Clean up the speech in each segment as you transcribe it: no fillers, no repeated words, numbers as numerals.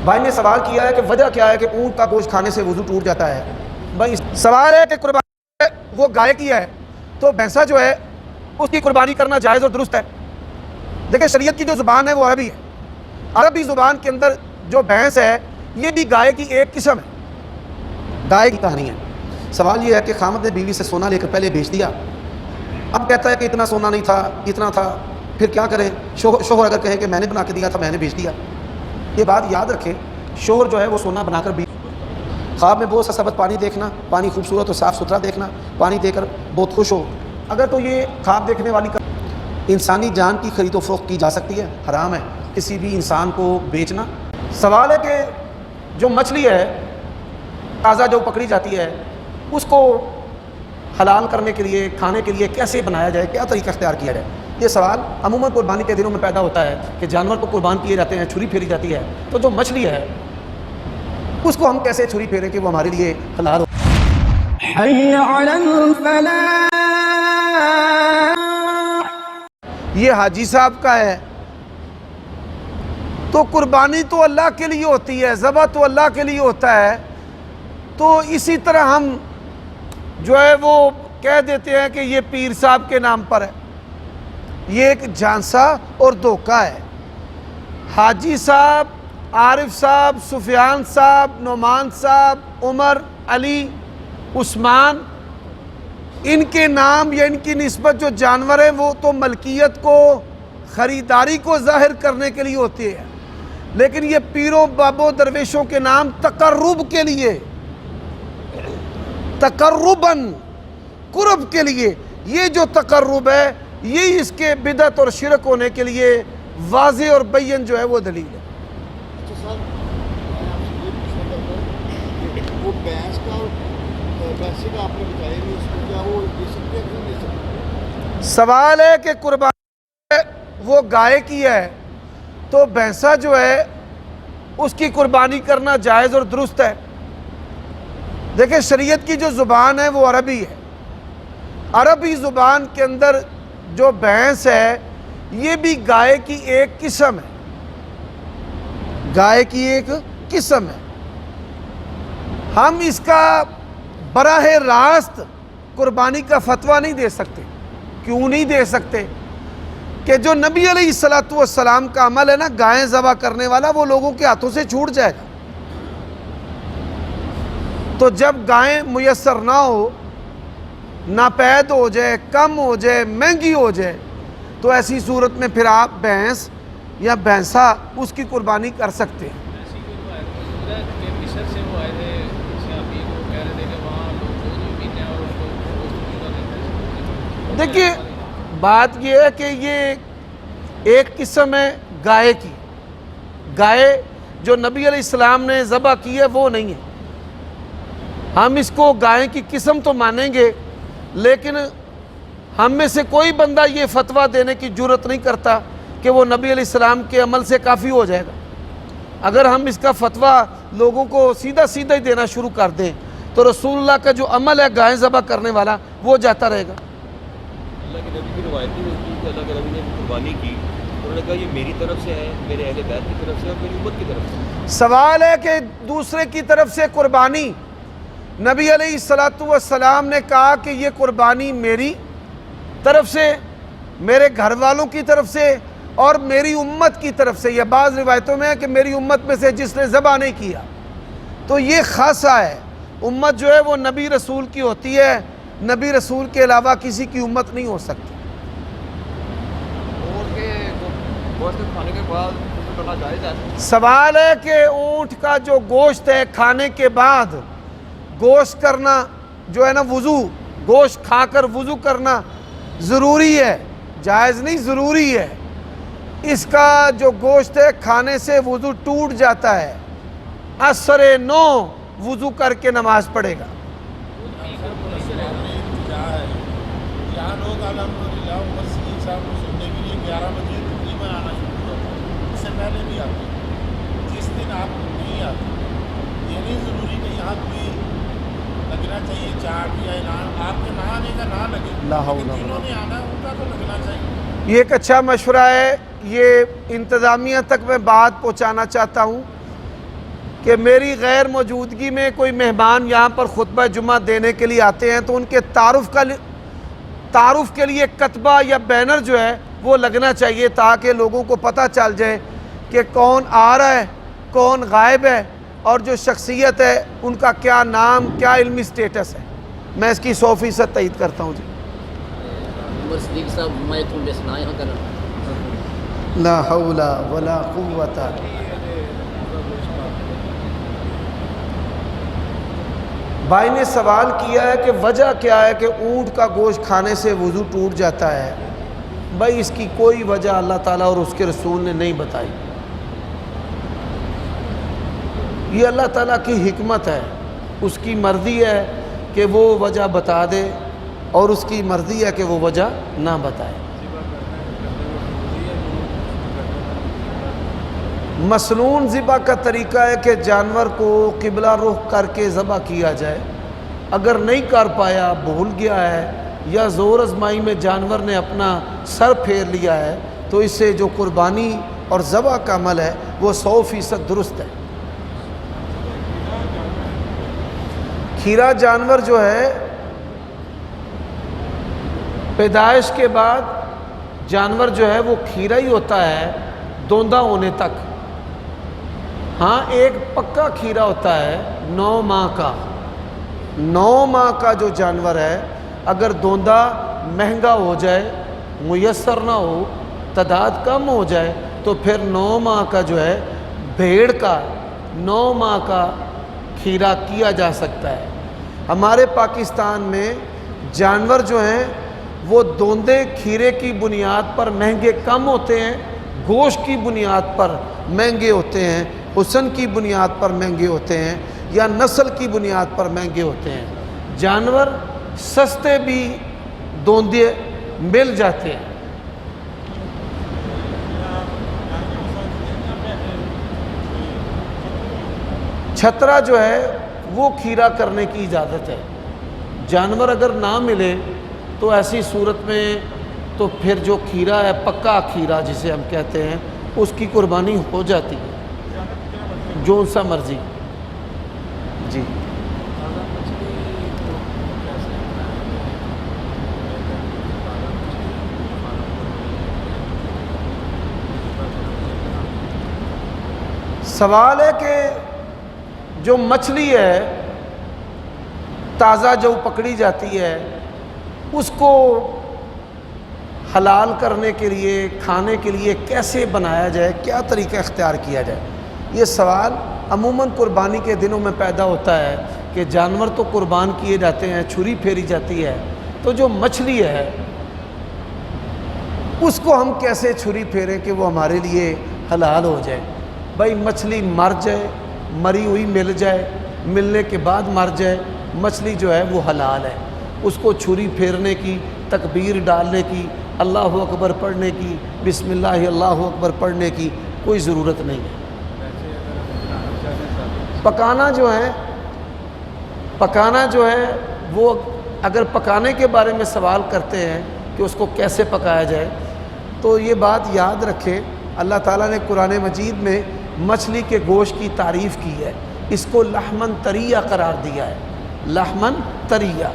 بھائی نے سوال کیا ہے کہ وجہ کیا ہے کہ اونٹ کا گوشت کھانے سے وضو ٹوٹ جاتا ہے. بھائی سوال ہے کہ قربانی وہ گائے کی ہے تو بھینسا جو ہے اس کی قربانی کرنا جائز اور درست ہے. دیکھیں شریعت کی جو زبان ہے وہ عربی ہے. عربی زبان کے اندر جو بھینس ہے یہ بھی گائے کی ایک قسم ہے. گائے کی کہانی ہے. سوال یہ ہے کہ خامد نے بیوی سے سونا لے کر پہلے بیچ دیا, اب کہتا ہے کہ اتنا سونا نہیں تھا اتنا تھا, پھر کیا کرے؟ شوہر اگر کہے کہ میں نے بنا کے دیا تھا میں نے بیچ دیا. یہ بات یاد رکھیں, شوہر جو ہے وہ سونا بنا کر بیچ, خواب میں بہت سا سبز پانی دیکھنا, پانی خوبصورت اور صاف ستھرا دیکھنا, پانی دے کر بہت خوش ہو, اگر تو یہ خواب دیکھنے والی انسانی جان کی خرید و فروخت کی جا سکتی ہے, حرام ہے کسی بھی انسان کو بیچنا. سوال ہے کہ جو مچھلی ہے تازہ جو پکڑی جاتی ہے اس کو حلال کرنے کے لیے کھانے کے لیے کیسے بنایا جائے, کیا طریقہ اختیار کیا جائے؟ یہ سوال عموماً قربانی کے دنوں میں پیدا ہوتا ہے کہ جانور کو قربان کیے جاتے ہیں, چھری پھیری جاتی ہے, تو جو مچھلی ہے اس کو ہم کیسے چھری پھیریں کہ وہ ہمارے لیے حلال ہو؟ حی علی الفلاح. یہ حاجی صاحب کا ہے تو قربانی تو اللہ کے لیے ہوتی ہے, ذبح تو اللہ کے لیے ہوتا ہے, تو اسی طرح ہم جو ہے وہ کہہ دیتے ہیں کہ یہ پیر صاحب کے نام پر ہے. یہ ایک جھانسا اور دھوکہ ہے. حاجی صاحب, عارف صاحب, سفیان صاحب, نعمان صاحب, عمر, علی, عثمان, ان کے نام یا ان کی نسبت جو جانور ہیں وہ تو ملکیت کو خریداری کو ظاہر کرنے کے لیے ہوتی ہے, لیکن یہ پیروں بابوں درویشوں کے نام تقرب کے لیے, تقرباً قرب کے لیے, یہ جو تقرب ہے یہ اس کے بدعت اور شرک ہونے کے لیے واضح اور بین جو ہے وہ دلیل ہے. اچھا صاحب میں آپ سے یہ پوچھنا چاہتا ہوں کہ وہ بھینس کا اور بھینسے کا آپ نے بتایا نہیں, اس کو کیا وہ دے سکتے ہیں کہ نہیں دے سکتے؟ سوال ہے کہ قربانی وہ گائے کی ہے تو بھینسا جو ہے اس کی قربانی کرنا جائز اور درست ہے. دیکھیں شریعت کی جو زبان ہے وہ عربی ہے. عربی زبان کے اندر جو بھینس ہے یہ بھی گائے کی ایک قسم ہے, گائے کی ایک قسم ہے. ہم اس کا براہ راست قربانی کا فتویٰ نہیں دے سکتے. کیوں نہیں دے سکتے؟ کہ جو نبی علیہ السلام کا عمل ہے نا گائیں ذبح کرنے والا, وہ لوگوں کے ہاتھوں سے چھوٹ جائے گا. تو جب گائیں میسر نہ ہو, ناپید ہو جائے, کم ہو جائے, مہنگی ہو جائے, تو ایسی صورت میں پھر آپ بھینس یا بھینسا اس کی قربانی کر سکتے ہیں. دیکھیے بات یہ ہے کہ یہ ایک قسم ہے گائے کی. گائے جو نبی علیہ السلام نے ذبح کی ہے وہ نہیں ہے. ہم اس کو گائے کی قسم تو مانیں گے, لیکن ہم میں سے کوئی بندہ یہ فتویٰ دینے کی جرت نہیں کرتا کہ وہ نبی علیہ السلام کے عمل سے کافی ہو جائے گا. اگر ہم اس کا فتویٰ لوگوں کو سیدھا سیدھا ہی دینا شروع کر دیں تو رسول اللہ کا جو عمل ہے گائے ذبح کرنے والا وہ جاتا رہے گا. اللہ کے نبی کی روایت نہیں ہوتی کہ اللہ کے نبی نے قربانی کی, انہوں نے کہا یہ میری طرف سے ہے, میرے اہل بیت کی طرف سے اور میری امت کی طرف سے. سوال ہے کہ دوسرے کی طرف سے قربانی, نبی علیہ السلام نے کہا کہ یہ قربانی میری طرف سے, میرے گھر والوں کی طرف سے اور میری امت کی طرف سے. یہ بعض روایتوں میں ہے کہ میری امت میں سے جس نے ذبح نہیں کیا, تو یہ خاصہ ہے. امت جو ہے وہ نبی رسول کی ہوتی ہے, نبی رسول کے علاوہ کسی کی امت نہیں ہو سکتی. اور کہ گوشت کھانے کے بعد کرنا جائز ہے؟ سوال ہے کہ اونٹ کا جو گوشت ہے کھانے کے بعد گوشت کرنا جو ہے نا وضو, گوشت کھا کر وضو کرنا ضروری ہے, جائز نہیں ضروری ہے. اس کا جو گوشت ہے کھانے سے وضو ٹوٹ جاتا ہے, عصر 9 وضو کر کے نماز پڑھے گا. یہاں لوگ الحمدللہ عمر سید صاحب کو سننے کے لیے 11 بجے تقریباً آنا شروع ہوتا ہے, اس سے پہلے بھی آتے ہیں. جس دن آپ نہیں آتے یہ نہیں ضروری کہ یہاں کوئی لگنا چاہیے چارٹ یا اعلان, آپ کے نہ آنے کا نہ لگے, لیکن جنہوں نے آنا ان کا تو لگنا چاہیے. یہ ایک اچھا مشورہ ہے, یہ انتظامیہ تک میں بات پہنچانا چاہتا ہوں کہ میری غیر موجودگی میں کوئی مہمان یہاں پر خطبہ جمعہ دینے کے لیے آتے ہیں تو ان کے تعارف کے لیے کتبہ یا بینر جو ہے وہ لگنا چاہیے، تاکہ لوگوں کو پتہ چل جائے کہ کون آ رہا ہے، کون غائب ہے، اور جو شخصیت ہے ان کا کیا نام، کیا علمی سٹیٹس ہے۔ میں اس کی 100% تائید کرتا ہوں جی۔ عمر صدیق صاحب میں تم بے سنا یہاں کرنا لا حول ولا قوت۔ بھائی نے سوال کیا ہے کہ وجہ کیا ہے کہ اونٹ کا گوشت کھانے سے وضو ٹوٹ جاتا ہے۔ بھائی اس کی کوئی وجہ اللہ تعالیٰ اور اس کے رسول نے نہیں بتائی، یہ اللہ تعالیٰ کی حکمت ہے، اس کی مرضی ہے کہ وہ وجہ بتا دے اور اس کی مرضی ہے کہ وہ وجہ نہ بتائے۔ مسنون ذبح کا طریقہ ہے کہ جانور کو قبلہ رخ کر کے ذبح کیا جائے۔ اگر نہیں کر پایا، بھول گیا ہے، یا زور آزمائی میں جانور نے اپنا سر پھیر لیا ہے، تو اس سے جو قربانی اور ذبح کا عمل ہے وہ 100% درست ہے۔ کھیرا جانور جو ہے پیدائش کے بعد جانور جو ہے وہ کھیرا ہی ہوتا ہے دوندا ہونے تک۔ ہاں ایک پکا کھیرا ہوتا ہے 9 ماہ کا، 9 ماہ کا جو جانور ہے اگر دوندا مہنگا ہو جائے، میسر نہ ہو، تعداد کم ہو جائے، تو پھر 9 ماہ کا جو ہے بھیڑ کا 9 ماہ کا کھیرا کیا جا سکتا ہے۔ ہمارے پاکستان میں جانور جو ہیں وہ دوندے کھیرے کی بنیاد پر مہنگے کم ہوتے ہیں، گوشت کی بنیاد پر مہنگے ہوتے ہیں، حسن کی بنیاد پر مہنگے ہوتے ہیں، یا نسل کی بنیاد پر مہنگے ہوتے ہیں۔ جانور سستے بھی دوندے مل جاتے ہیں۔ چھترا جو ہے وہ کھیرا کرنے کی اجازت ہے۔ جانور اگر نہ ملے تو ایسی صورت میں تو پھر جو کھیرا ہے پکا کھیرا جسے ہم کہتے ہیں اس کی قربانی ہو جاتی ہے، جو سا مرضی۔ جی سوال ہے کہ جو مچھلی ہے تازہ جو پکڑی جاتی ہے اس کو حلال کرنے کے لیے، کھانے کے لیے کیسے بنایا جائے، کیا طریقہ اختیار کیا جائے؟ یہ سوال عموماً قربانی کے دنوں میں پیدا ہوتا ہے کہ جانور تو قربان کیے جاتے ہیں، چھری پھیری جاتی ہے، تو جو مچھلی ہے اس کو ہم کیسے چھری پھیریں کہ وہ ہمارے لیے حلال ہو جائے؟ بھائی مچھلی مر جائے، مری ہوئی مل جائے، ملنے کے بعد مر جائے، مچھلی جو ہے وہ حلال ہے۔ اس کو چھری پھیرنے کی، تکبیر ڈالنے کی، اللہ اکبر پڑھنے کی، بسم اللہ اللہ اکبر پڑھنے کی کوئی ضرورت نہیں ہے۔ پکانا جو ہے وہ اگر پکانے کے بارے میں سوال کرتے ہیں کہ اس کو کیسے پکایا جائے، تو یہ بات یاد رکھیں، اللہ تعالیٰ نے قرآن مجید میں مچھلی کے گوشت کی تعریف کی ہے، اس کو لحمن طریہ قرار دیا ہے، لحمن طریہ۔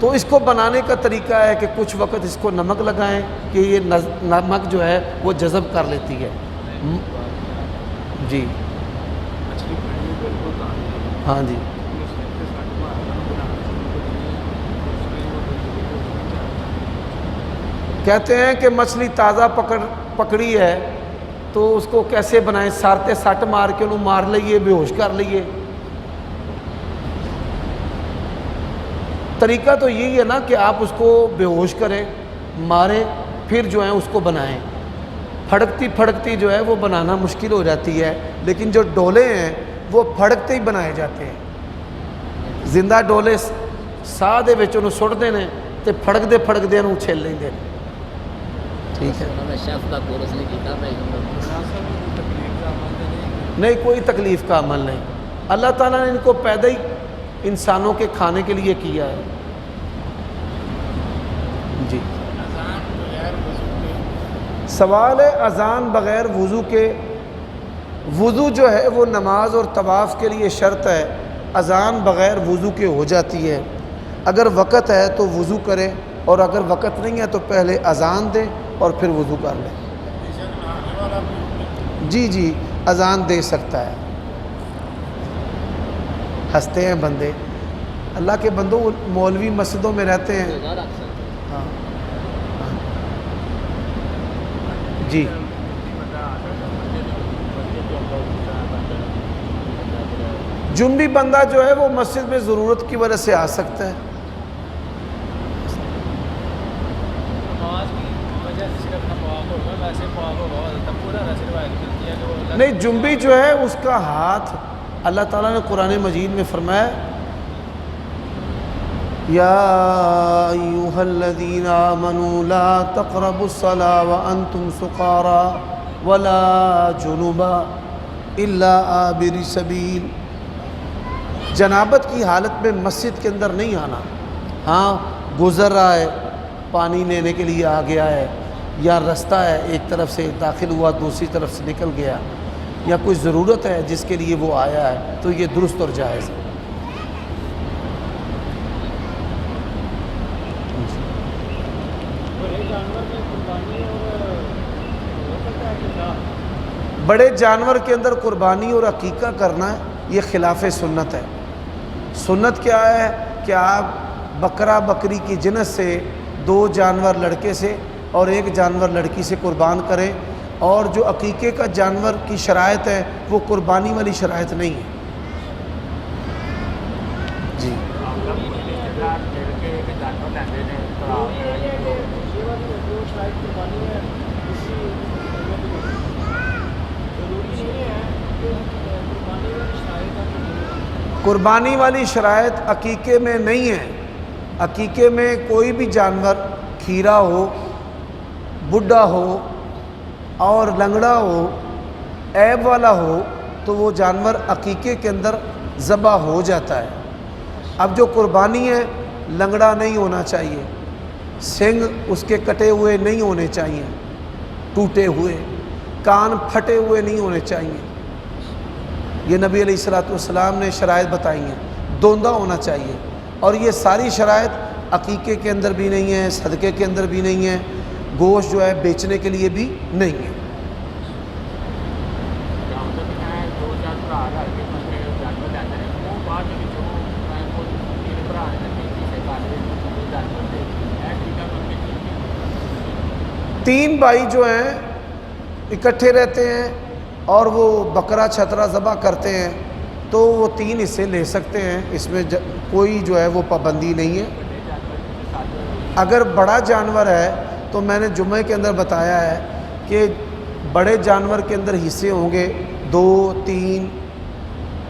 تو اس کو بنانے کا طریقہ ہے کہ کچھ وقت اس کو نمک لگائیں کہ یہ نمک جو ہے وہ جذب کر لیتی ہے۔ جی ہاں جی کہتے ہیں کہ مچھلی تازہ پکڑی ہے تو اس کو کیسے بنائیں؟ سارتے سٹ مار کے انہوں مار لئیے، بے ہوش کر لئیے۔ طریقہ تو یہی ہے نا کہ آپ اس کو بے ہوش کریں، ماریں، پھر جو ہے اس کو بنائیں۔ پھڑکتی جو ہے وہ بنانا مشکل ہو جاتی ہے، لیکن جو ڈولے ہیں وہ پھڑکتے ہی بنائے جاتے ہیں۔ زندہ ڈولے ساہ دے وچ انہوں سٹ دینے تے پھڑکدے انہوں چھل لیں دے۔ ٹھیک ہے، میں شیف کا کورس نہیں کیتا، میں نہیں کوئی تکلیف کا عمل نہیں، اللہ تعالیٰ نے ان کو پیدا ہی انسانوں کے کھانے کے لیے کیا ہے۔ جی سوال ہے اذان بغیر وضو کے وضو جو ہے وہ نماز اور طواف کے لیے شرط ہے، اذان بغیر وضو کے ہو جاتی ہے۔ اگر وقت ہے تو وضو کرے، اور اگر وقت نہیں ہے تو پہلے اذان دے اور پھر وضو کر لے۔ جی جی اذان دے سکتا ہے۔ ہنستے ہیں بندے، اللہ کے بندوں، مولوی مسجدوں میں رہتے ہیں۔ ہاں جی جنبی بندہ جو ہے وہ مسجد میں ضرورت کی وجہ سے آ سکتا ہے۔ نہیں، جنبی جو ہے اس کا ہاتھ، اللہ تعالیٰ نے قرآن مجید میں فرمایا یا ایھا الذین آمنوا لا تقربوا الصلاة وانتم سکارى ولا جنبا الا عابر سبیل۔ جنابت کی حالت میں مسجد کے اندر نہیں آنا۔ ہاں گزر رہا ہے، پانی لینے کے لیے آ گیا ہے، یا رستہ ہے ایک طرف سے داخل ہوا دوسری طرف سے نکل گیا، یا کوئی ضرورت ہے جس کے لیے وہ آیا ہے، تو یہ درست اور جائز ہے۔ بڑے جانور کے اندر قربانی اور عقیقہ کرنا یہ خلاف سنت ہے۔ سنت کیا ہے کہ آپ بکرا بکری کی جنس سے 2 جانور لڑکے سے اور 1 جانور لڑکی سے قربان کریں، اور جو عقیقے کا جانور کی شرائط ہے وہ قربانی والی شرائط نہیں ہے۔ جی قربانی والی شرائط عقیقے میں نہیں ہے۔ عقیقے میں کوئی بھی جانور کھیرا ہو، بڈھا ہو اور لنگڑا ہو، عیب والا ہو، تو وہ جانور عقیقے کے اندر ذبح ہو جاتا ہے۔ اب جو قربانی ہے لنگڑا نہیں ہونا چاہیے، سنگ اس کے کٹے ہوئے نہیں ہونے چاہیے، ٹوٹے ہوئے، کان پھٹے ہوئے نہیں ہونے چاہیے۔ یہ نبی علیہ السلام نے شرائط بتائی ہیں۔ دوندا ہونا چاہیے، اور یہ ساری شرائط عقیقے کے اندر بھی نہیں ہے، صدقے کے اندر بھی نہیں ہے، گوشت جو ہے بیچنے کے لیے بھی نہیں ہے۔ تین بھائی جو ہیں اکٹھے رہتے ہیں اور وہ بکرا چھترا ذبح کرتے ہیں تو وہ 3 حصے لے سکتے ہیں، اس میں کوئی جو ہے وہ پابندی نہیں ہے۔ اگر بڑا جانور ہے تو میں نے جمعے کے اندر بتایا ہے کہ بڑے جانور کے اندر حصے ہوں گے 2 3،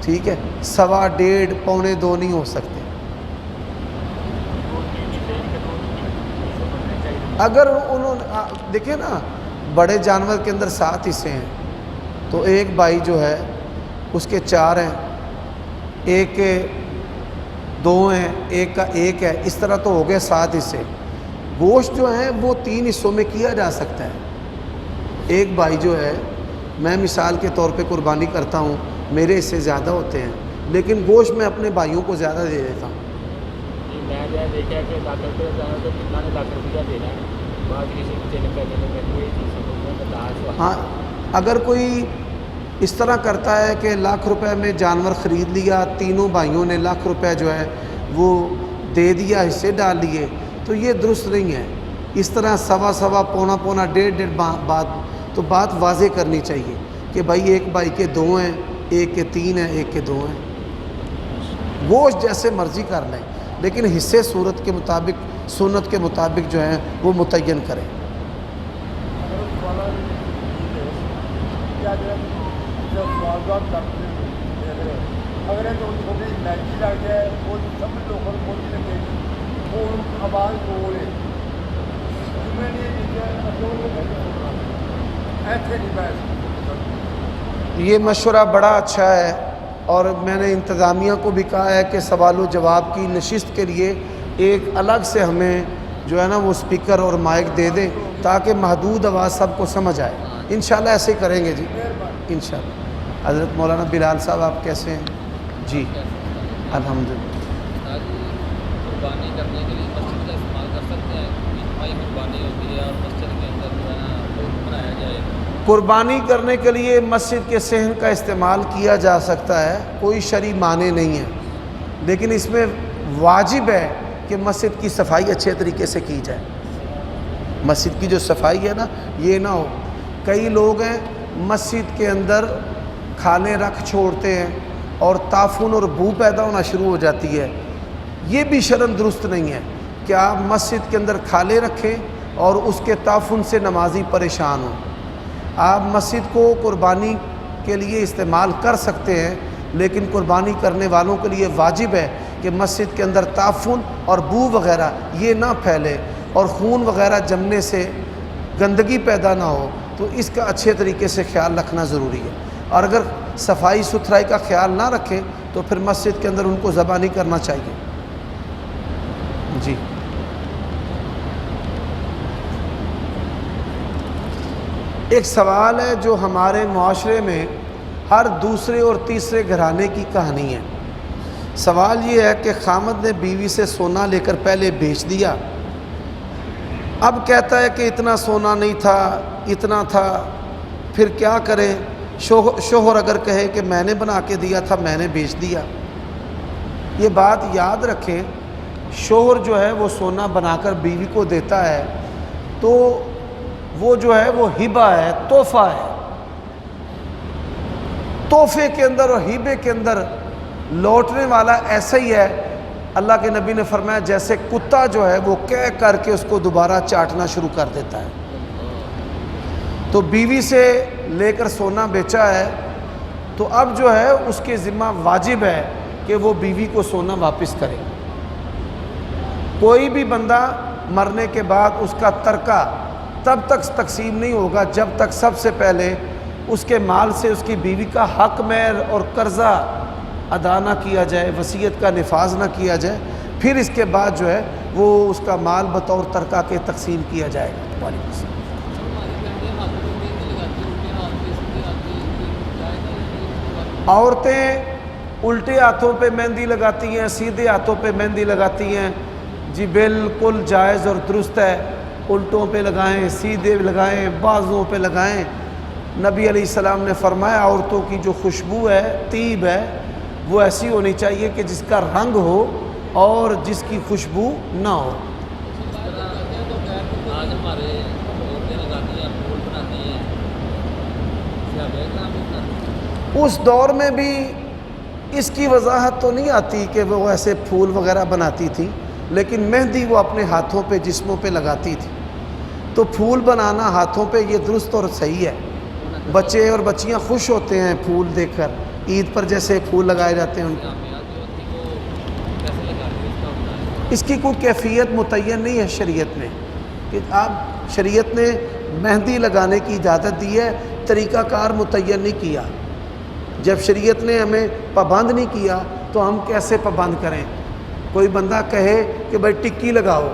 ٹھیک ہے، 1.25 1.5 پونے 2 نہیں ہو سکتے۔ اگر انہوں نے دیکھیں نا، بڑے جانور کے اندر 7 حصے ہیں تو ایک بھائی جو ہے اس کے 4 ہیں، ایک کے 2 ہیں، ایک کا 1 ہے، اس طرح تو ہو گئے 7 حصے۔ گوشت جو ہیں وہ 3 حصوں میں کیا جا سکتا ہے۔ ایک بھائی جو ہے، میں مثال کے طور پہ قربانی کرتا ہوں، میرے حصے زیادہ ہوتے ہیں لیکن گوشت میں اپنے بھائیوں کو زیادہ دے دیتا ہوں۔ ہاں اگر کوئی اس طرح کرتا ہے کہ 1,00,000 روپے میں جانور خرید لیا، تینوں بھائیوں نے 1,00,000 روپے جو ہے وہ دے دیا، حصے ڈال لیے، تو یہ درست نہیں ہے۔ اس طرح 1.25 پونا 1.5 تو بات واضح کرنی چاہیے کہ بھائی ایک بھائی کے 2 ہیں، ایک کے 3 ہیں، ایک کے 2 ہیں۔ گوشت جیسے مرضی کر لیں لیکن حصے صورت کے مطابق، سنت کے مطابق جو ہیں وہ متعین کریں۔ یہ مشورہ بڑا اچھا ہے، اور میں نے انتظامیہ کو بھی کہا ہے کہ سوال و جواب کی نشست کے لیے ایک الگ سے ہمیں جو ہے نا وہ اسپیکر اور مائک دے دیں تاکہ محدود آواز سب کو سمجھ آئے۔ انشاءاللہ ایسے ہی کریں گے جی، انشاءاللہ۔ حضرت مولانا بلال صاحب آپ کیسے ہیں؟ جی الحمدللہ۔ قربانی کرنے کے لیے مسجد کا استعمال کر سکتے ہیں؟ اجتماعی قربانی ہوتی ہے اور مسجد کے اندر جو ہے نا گوشت بنایا جائے۔ قربانی کرنے کے لیے مسجد کے صحن کا استعمال کیا جا سکتا ہے، کوئی شرعی معنی نہیں ہے، لیکن اس میں واجب ہے کہ مسجد کی صفائی اچھے طریقے سے کی جائے۔ مسجد کی جو صفائی ہے نا، یہ نہ ہو، کئی لوگ ہیں مسجد کے اندر کھالیں رکھ چھوڑتے ہیں اور تعفن اور بو پیدا ہونا شروع ہو جاتی ہے، یہ بھی شرعاً درست نہیں ہے کہ آپ مسجد کے اندر کھالیں رکھیں اور اس کے تعفن سے نمازی پریشان ہوں۔ آپ مسجد کو قربانی کے لیے استعمال کر سکتے ہیں، لیکن قربانی کرنے والوں کے لیے واجب ہے کہ مسجد کے اندر تعفن اور بو وغیرہ یہ نہ پھیلے اور خون وغیرہ جمنے سے گندگی پیدا نہ ہو، تو اس کا اچھے طریقے سے خیال رکھنا ضروری ہے۔ اور اگر صفائی ستھرائی کا خیال نہ رکھیں تو پھر مسجد کے اندر ان کو ذبح نہیں کرنا چاہیے۔ جی ایک سوال ہے جو ہمارے معاشرے میں ہر دوسرے اور تیسرے گھرانے کی کہانی ہے۔ سوال یہ ہے کہ خامد نے بیوی سے سونا لے کر پہلے بیچ دیا، اب کہتا ہے کہ اتنا سونا نہیں تھا، اتنا تھا، پھر کیا کریں؟ شوہر اگر کہے کہ میں نے بنا کے دیا تھا، میں نے بیچ دیا۔ یہ بات یاد رکھیں، شوہر جو ہے وہ سونا بنا کر بیوی کو دیتا ہے تو وہ جو ہے وہ ہبہ ہے، تحفہ ہے۔ تحفے کے اندر اور ہبے کے اندر لوٹنے والا ایسا ہی ہے، اللہ کے نبی نے فرمایا جیسے کتا جو ہے وہ کہہ کر کے اس کو دوبارہ چاٹنا شروع کر دیتا ہے۔ تو بیوی سے لے کر سونا بیچا ہے تو اب جو ہے اس کے ذمہ واجب ہے کہ وہ بیوی کو سونا واپس کرے۔ کوئی بھی بندہ مرنے کے بعد اس کا ترکہ تب تک تقسیم نہیں ہوگا جب تک سب سے پہلے اس کے مال سے اس کی بیوی کا حق مہر اور قرضہ ادا نہ کیا جائے، وصیت کا نفاذ نہ کیا جائے، پھر اس کے بعد جو ہے وہ اس کا مال بطور ترکہ کے تقسیم کیا جائے گا۔ وعلیکم السلام۔ عورتیں الٹے ہاتھوں پہ مہندی لگاتی ہیں، سیدھے ہاتھوں پہ مہندی لگاتی ہیں، جی بالکل جائز اور درست ہے، الٹوں پہ لگائیں، سیدھے لگائیں، بازوں پہ لگائیں۔ نبی علیہ السلام نے فرمایا عورتوں کی جو خوشبو ہے، طیب ہے، وہ ایسی ہونی چاہیے کہ جس کا رنگ ہو اور جس کی خوشبو نہ ہو۔ آج ہمارے عورتیں لگاتی ہیں، پھول بناتی ہیں، اس دور میں بھی اس کی وضاحت تو نہیں آتی کہ وہ ایسے پھول وغیرہ بناتی تھی، لیکن مہندی وہ اپنے ہاتھوں پہ جسموں پہ لگاتی تھی۔ تو پھول بنانا ہاتھوں پہ یہ درست اور صحیح ہے۔ بچے اور بچیاں خوش ہوتے ہیں پھول دیکھ کر، عید پر جیسے پھول لگائے جاتے ہیں ان کو۔ اس کی کوئی کیفیت متعین نہیں ہے شریعت میں کہ آپ، شریعت نے مہندی لگانے کی اجازت دی ہے، طریقہ کار متعین نہیں کیا۔ جب شریعت نے ہمیں پابند نہیں کیا تو ہم کیسے پابند کریں؟ کوئی بندہ کہے کہ بھائی ٹکی لگاؤ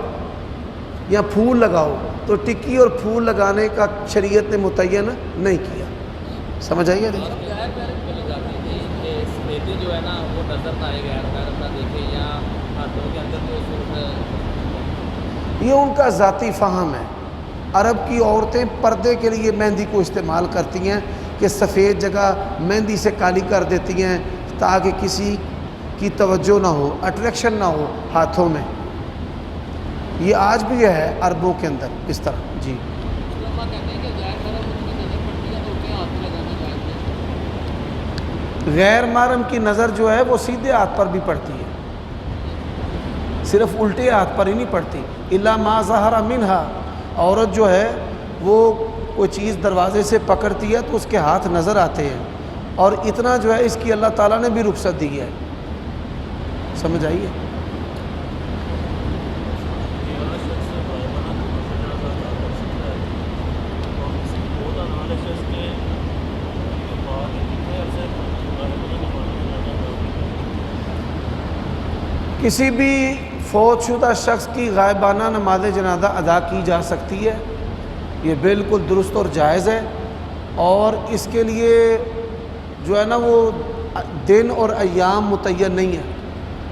یا پھول لگاؤ، تو ٹکی اور پھول لگانے کا شریعت نے متعین نہیں کیا۔ سمجھ آئیے؟ جو ہے نا وہ نظر نہ آئے، غیر نہ دیکھے، یا ہاتھوں کے اندر یہ ان کا ذاتی فہم ہے۔ عرب کی عورتیں پردے کے لیے مہندی کو استعمال کرتی ہیں کہ سفید جگہ مہندی سے کالی کر دیتی ہیں تاکہ کسی کی توجہ نہ ہو، اٹریکشن نہ ہو ہاتھوں میں۔ یہ آج بھی ہے عربوں کے اندر اس طرح۔ جی غیر محرم کی نظر جو ہے وہ سیدھے ہاتھ پر بھی پڑتی ہے، صرف الٹے ہاتھ پر ہی نہیں پڑتی۔ الا ما ظہر منہا، عورت جو ہے وہ کوئی چیز دروازے سے پکڑتی ہے تو اس کے ہاتھ نظر آتے ہیں، اور اتنا جو ہے اس کی اللہ تعالیٰ نے بھی رخصت دی ہے۔ سمجھ آئیے؟ کسی بھی فوت شدہ شخص کی غائبانہ نماز جنازہ ادا کی جا سکتی ہے، یہ بالکل درست اور جائز ہے، اور اس کے لیے جو ہے نا وہ دن اور ایام متعین نہیں ہے.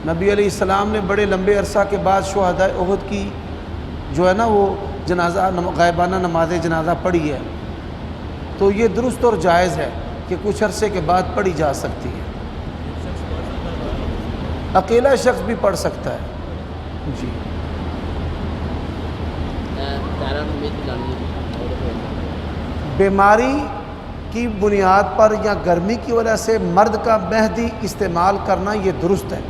نبی علیہ السلام نے بڑے لمبے عرصہ کے بعد شہداء احد کی جو ہے نا وہ جنازہ غائبانہ نماز جنازہ پڑھی ہے. تو یہ درست اور جائز ہے کہ کچھ عرصے کے بعد پڑھی جا سکتی ہے. اکیلا شخص بھی پڑھ سکتا ہے. جی بیماری کی بنیاد پر یا گرمی کی وجہ سے مرد کا مہندی استعمال کرنا یہ درست ہے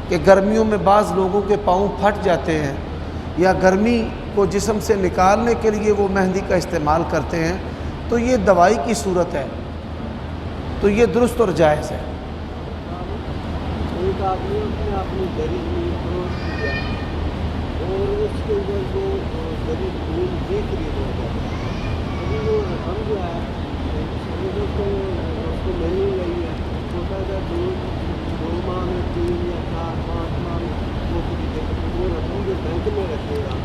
کہ گرمیوں میں بعض لوگوں کے پاؤں پھٹ جاتے ہیں یا گرمی کو جسم سے نکالنے کے لیے وہ مہندی کا استعمال کرتے ہیں، تو یہ دوائی کی صورت ہے، تو یہ درست اور جائز ہے. ایک آدمی نے اپنی دری کیا اور اس کے اندر جو دری دودھ یہ خرید ہو گیا، ابھی وہ رقم جو ہے اس کو ملنے لگی ہے، چھوٹا سا دودھ 2 ماہ میں 3 یا 4 5 ماہ میں وہ خریدے، وہ رقم جو بینک میں رکھے گا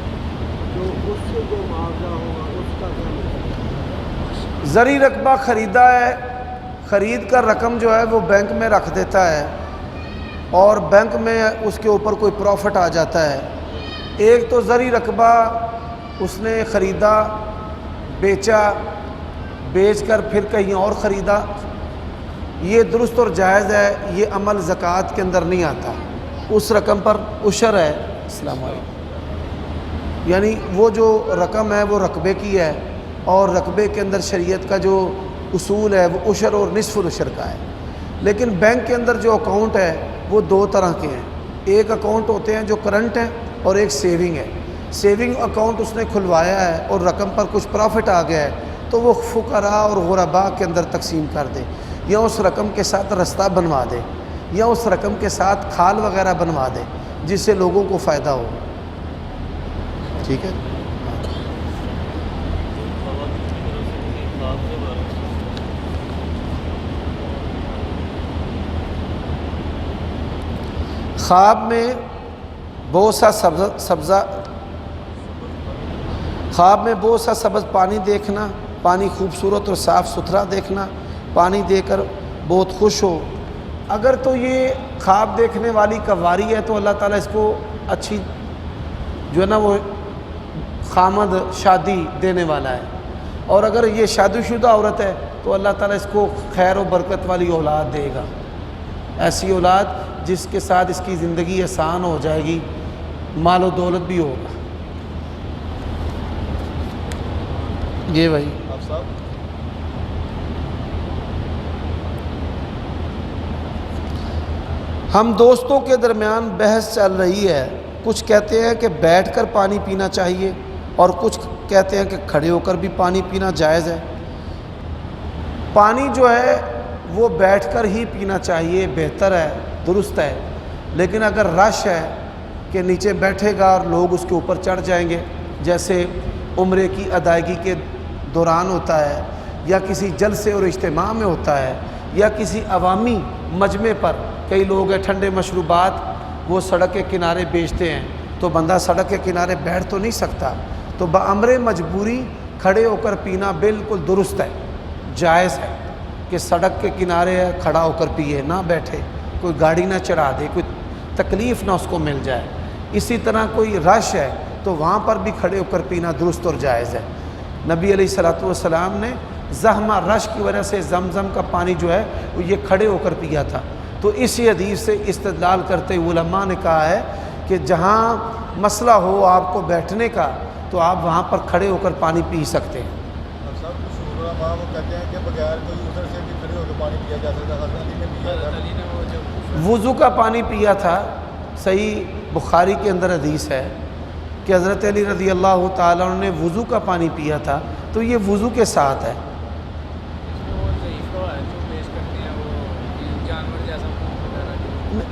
تو اس سے جو معاوضہ ہوگا اس کا کیا مطلب؟ زرعی رقبہ خریدا ہے، خرید کر رقم جو ہے وہ بینک میں رکھ دیتا ہے اور بینک میں اس کے اوپر کوئی پروفٹ آ جاتا ہے. ایک تو زرعی رقبہ اس نے خریدا، بیچا، بیچ کر پھر کہیں اور خریدا، یہ درست اور جائز ہے. یہ عمل زکوٰۃ کے اندر نہیں آتا. اس رقم پر عشر ہے. السلام علیکم. یعنی وہ جو رقم ہے وہ رقبے کی ہے اور رقبے کے اندر شریعت کا جو اصول ہے وہ عشر اور نصف العشر کا ہے. لیکن بینک کے اندر جو اکاؤنٹ ہے وہ 2 طرح کے ہیں. ایک اکاؤنٹ ہوتے ہیں جو کرنٹ ہیں اور ایک سیونگ ہے. سیونگ اکاؤنٹ اس نے کھلوایا ہے اور رقم پر کچھ پروفٹ آ گیا ہے تو وہ فقراء اور غرباء کے اندر تقسیم کر دے، یا اس رقم کے ساتھ رستہ بنوا دے، یا اس رقم کے ساتھ کھال وغیرہ بنوا دے جس سے لوگوں کو فائدہ ہو. ٹھیک ہے. خواب میں بہت سا خواب میں بہت سا سبز پانی دیکھنا، پانی خوبصورت اور صاف ستھرا دیکھنا، پانی دے کر بہت خوش ہو. اگر تو یہ خواب دیکھنے والی قواری ہے تو اللہ تعالیٰ اس کو اچھی جو ہے نا وہ خامد شادی دینے والا ہے، اور اگر یہ شادی شدہ عورت ہے تو اللہ تعالیٰ اس کو خیر و برکت والی اولاد دے گا، ایسی اولاد جس کے ساتھ اس کی زندگی آسان ہو جائے گی، مال و دولت بھی ہوگا. یہ بھائی ہم دوستوں کے درمیان بحث چل رہی ہے. کچھ کہتے ہیں کہ بیٹھ کر پانی پینا چاہیے اور کچھ کہتے ہیں کہ کھڑے ہو کر بھی پانی پینا جائز ہے. پانی جو ہے وہ بیٹھ کر ہی پینا چاہیے، بہتر ہے، درست ہے. لیکن اگر رش ہے کہ نیچے بیٹھے گا اور لوگ اس کے اوپر چڑھ جائیں گے، جیسے عمرے کی ادائیگی کے دوران ہوتا ہے یا کسی جلسے اور اجتماع میں ہوتا ہے یا کسی عوامی مجمع پر، کئی لوگ ہیں ٹھنڈے مشروبات وہ سڑک کے کنارے بیچتے ہیں، تو بندہ سڑک کے کنارے بیٹھ تو نہیں سکتا، تو بامر مجبوری کھڑے ہو کر پینا بالکل درست ہے، جائز ہے کہ سڑک کے کنارے ہے کھڑا ہو کر پیے، نہ بیٹھے، کوئی گاڑی نہ چڑھا دے، کوئی تکلیف نہ اس کو مل جائے. اسی طرح کوئی رش ہے تو وہاں پر بھی کھڑے ہو کر پینا درست اور جائز ہے. نبی علیہ الصلوۃ والسلام نے زحمہ رش کی وجہ سے زمزم کا پانی جو ہے وہ یہ کھڑے ہو کر پیا تھا. تو اسی حدیث سے استدلال کرتے ہوئے علماء نے کہا ہے کہ جہاں مسئلہ ہو آپ کو بیٹھنے کا تو آپ وہاں پر کھڑے ہو کر پانی پی سکتے ہیں. وہ کہتے ہیں کہ بغیر کوئی ادھر سے بھی کھڑے ہو کے پانی پیا جا سکتا ہے. حضرت علی نے پیا تھا، وضو کا پانی پیا تھا. صحیح بخاری کے اندر حدیث ہے کہ حضرت علی رضی اللہ تعالیٰ عنہ نے وضو کا پانی پیا تھا، تو یہ وضو کے ساتھ ہے.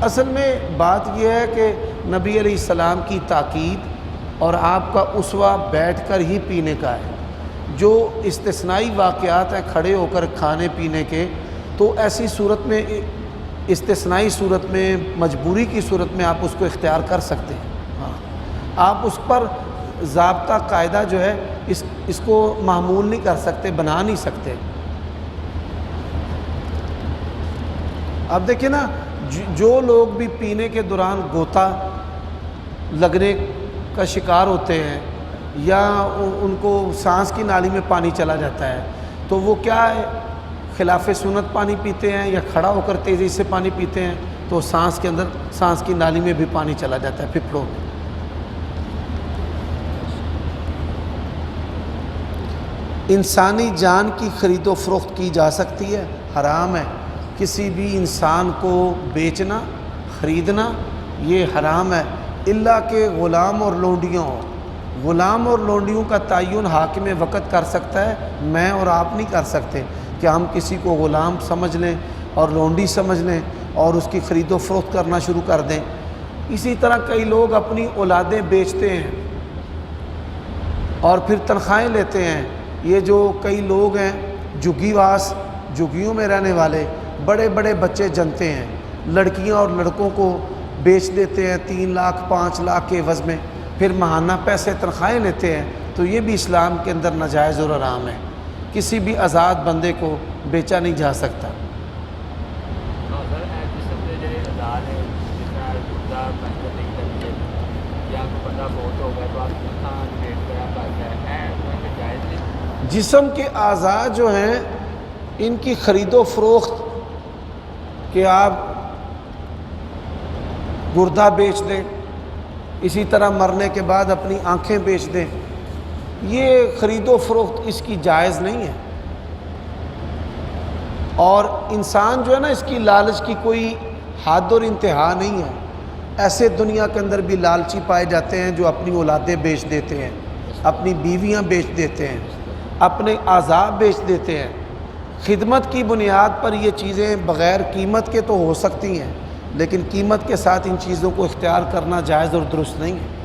اصل میں بات یہ ہے کہ نبی علیہ السلام کی تاکید اور آپ کا اسوہ بیٹھ کر ہی پینے کا ہے. جو استثنائی واقعات ہیں کھڑے ہو کر کھانے پینے کے، تو ایسی صورت میں استثنائی صورت میں مجبوری کی صورت میں آپ اس کو اختیار کر سکتے ہیں. ہاں، آپ اس پر ضابطہ قاعدہ جو ہے اس کو معمول نہیں کر سکتے، بنا نہیں سکتے. اب دیکھیں نا جو لوگ بھی پینے کے دوران غوطہ لگنے کا شکار ہوتے ہیں یا ان کو سانس کی نالی میں پانی چلا جاتا ہے تو وہ کیا ہے خلاف سنت پانی پیتے ہیں یا کھڑا ہو کر تیزی سے پانی پیتے ہیں تو سانس کے اندر سانس کی نالی میں بھی پانی چلا جاتا ہے پھپھڑوں میں۔ انسانی جان کی خرید و فروخت کی جا سکتی ہے؟ حرام ہے۔ کسی بھی انسان کو بیچنا خریدنا یہ حرام ہے، الا کہ غلام اور لونڈیوں ہوں۔ غلام اور لونڈیوں کا تعین حاکم وقت کر سکتا ہے، میں اور آپ نہیں کر سکتے کہ ہم کسی کو غلام سمجھ لیں اور لونڈی سمجھ لیں اور اس کی خرید و فروخت کرنا شروع کر دیں۔ اسی طرح کئی لوگ اپنی اولادیں بیچتے ہیں اور پھر تنخواہیں لیتے ہیں۔ یہ جو کئی لوگ ہیں جھگی واس، جھگیوں میں رہنے والے، بڑے بڑے بچے جنتے ہیں، لڑکیاں اور لڑکوں کو بیچ دیتے ہیں 3 لاکھ 5 لاکھ کے عوض میں، پھر ماہانہ پیسے تنخواہیں لیتے ہیں، تو یہ بھی اسلام کے اندر ناجائز اور حرام ہے۔ کسی بھی آزاد بندے کو بیچا نہیں جا سکتا۔ جسم کے اعضاء جو ہیں ان کی خرید و فروخت کہ آپ گردہ بیچ دیں، اسی طرح مرنے کے بعد اپنی آنکھیں بیچ دیں، یہ خرید و فروخت اس کی جائز نہیں ہے۔ اور انسان جو ہے نا اس کی لالچ کی کوئی حد اور انتہا نہیں ہے۔ ایسے دنیا کے اندر بھی لالچی پائے جاتے ہیں جو اپنی اولادیں بیچ دیتے ہیں، اپنی بیویاں بیچ دیتے ہیں، اپنے اعضاء بیچ دیتے ہیں۔ خدمت کی بنیاد پر یہ چیزیں بغیر قیمت کے تو ہو سکتی ہیں، لیکن قیمت کے ساتھ ان چیزوں کو اختیار کرنا جائز اور درست نہیں ہے۔